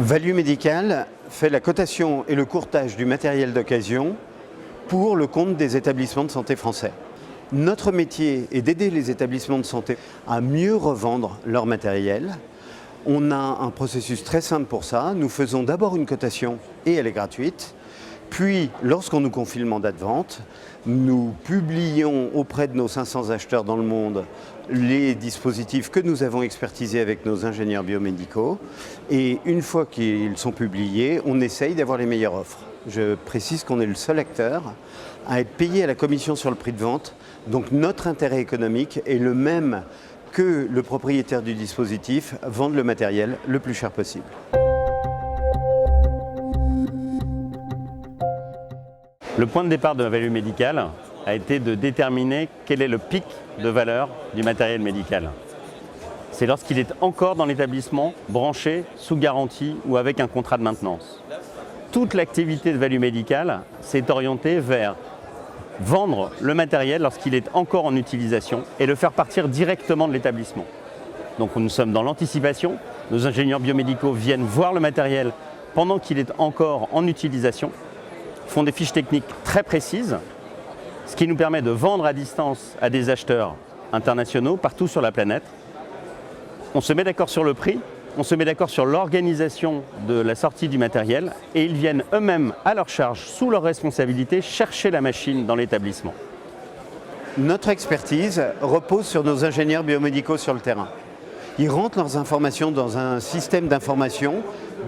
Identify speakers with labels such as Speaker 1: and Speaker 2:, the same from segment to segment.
Speaker 1: Value Médical fait la cotation et le courtage du matériel d'occasion pour le compte des établissements de santé français. Notre métier est d'aider les établissements de santé à mieux revendre leur matériel. On a un processus très simple pour ça. Nous faisons d'abord une cotation et elle est gratuite. Puis, lorsqu'on nous confie le mandat de vente, nous publions auprès de nos 500 acheteurs dans le monde les dispositifs que nous avons expertisés avec nos ingénieurs biomédicaux. Et une fois qu'ils sont publiés, on essaye d'avoir les meilleures offres. Je précise qu'on est le seul acteur à être payé à la commission sur le prix de vente. Donc notre intérêt économique est le même que le propriétaire du dispositif, vendre le matériel le plus cher possible.
Speaker 2: Le point de départ de Value Médical a été de déterminer quel est le pic de valeur du matériel médical. C'est lorsqu'il est encore dans l'établissement, branché, sous garantie ou avec un contrat de maintenance. Toute l'activité de Value Médical s'est orientée vers vendre le matériel lorsqu'il est encore en utilisation et le faire partir directement de l'établissement. Donc nous sommes dans l'anticipation, nos ingénieurs biomédicaux viennent voir le matériel pendant qu'il est encore en utilisation, font des fiches techniques très précises, ce qui nous permet de vendre à distance à des acheteurs internationaux partout sur la planète. On se met d'accord sur le prix, on se met d'accord sur l'organisation de la sortie du matériel et ils viennent eux-mêmes à leur charge, sous leur responsabilité, chercher la machine dans l'établissement.
Speaker 1: Notre expertise repose sur nos ingénieurs biomédicaux sur le terrain. Ils rentrent leurs informations dans un système d'information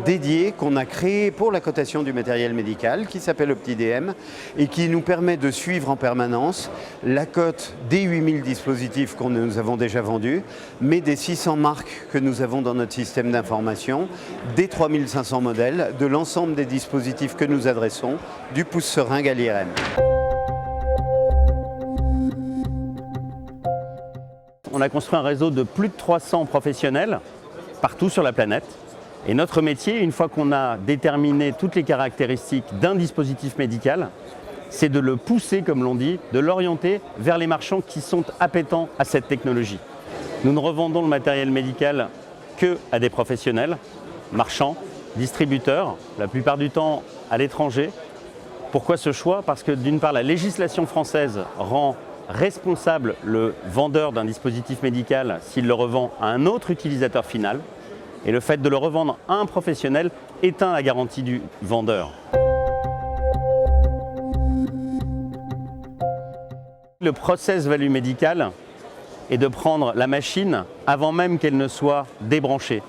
Speaker 1: dédié qu'on a créé pour la cotation du matériel médical qui s'appelle OptiDM et qui nous permet de suivre en permanence la cote des 8000 dispositifs que nous avons déjà vendus, mais des 600 marques que nous avons dans notre système d'information, des 3500 modèles, de l'ensemble des dispositifs que nous adressons, du pouce-seringue à l'IRM.
Speaker 2: On a construit un réseau de plus de 300 professionnels partout sur la planète. Et notre métier, une fois qu'on a déterminé toutes les caractéristiques d'un dispositif médical, c'est de le pousser, comme l'on dit, de l'orienter vers les marchands qui sont appétents à cette technologie. Nous ne revendons le matériel médical qu'à des professionnels, marchands, distributeurs, la plupart du temps à l'étranger. Pourquoi ce choix? Parce que d'une part, la législation française rend responsable le vendeur d'un dispositif médical s'il le revend à un autre utilisateur final. Et le fait de le revendre à un professionnel éteint la garantie du vendeur. Le process Value Médical est de prendre la machine avant même qu'elle ne soit débranchée.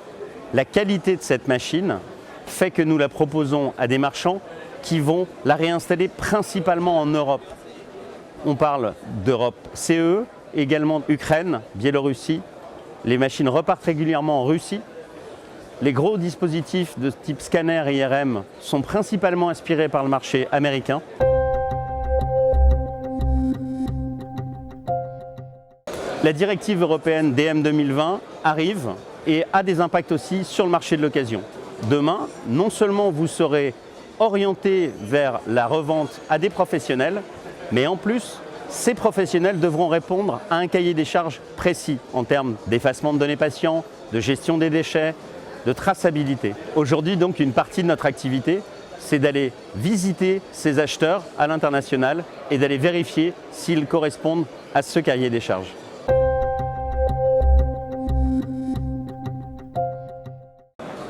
Speaker 2: La qualité de cette machine fait que nous la proposons à des marchands qui vont la réinstaller principalement en Europe. On parle d'Europe CE, également Ukraine, Biélorussie. Les machines repartent régulièrement en Russie. Les gros dispositifs de type scanner et IRM sont principalement inspirés par le marché américain. La directive européenne DM 2020 arrive et a des impacts aussi sur le marché de l'occasion. Demain, non seulement vous serez orienté vers la revente à des professionnels, mais en plus, ces professionnels devront répondre à un cahier des charges précis en termes d'effacement de données patients, de gestion des déchets, de traçabilité. Aujourd'hui, donc, une partie de notre activité, c'est d'aller visiter ces acheteurs à l'international et d'aller vérifier s'ils correspondent à ce cahier des charges.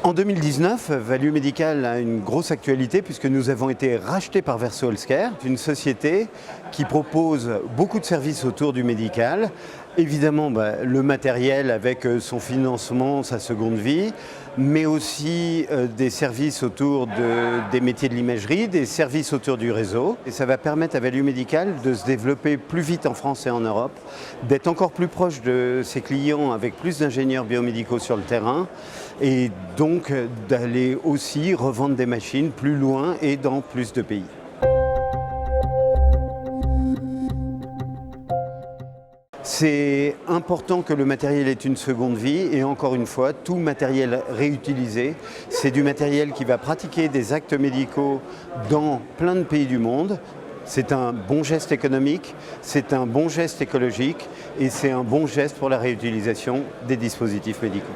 Speaker 1: En 2019, Value Médical a une grosse actualité puisque nous avons été rachetés par Verso Healthcare, une société qui propose beaucoup de services autour du médical. Évidemment, le matériel avec son financement, sa seconde vie, mais aussi des services autour des métiers de l'imagerie, des services autour du réseau. Et ça va permettre à Value Médical de se développer plus vite en France et en Europe, d'être encore plus proche de ses clients avec plus d'ingénieurs biomédicaux sur le terrain et donc d'aller aussi revendre des machines plus loin et dans plus de pays. C'est important que le matériel ait une seconde vie et encore une fois, tout matériel réutilisé, c'est du matériel qui va pratiquer des actes médicaux dans plein de pays du monde. C'est un bon geste économique, c'est un bon geste écologique et c'est un bon geste pour la réutilisation des dispositifs médicaux.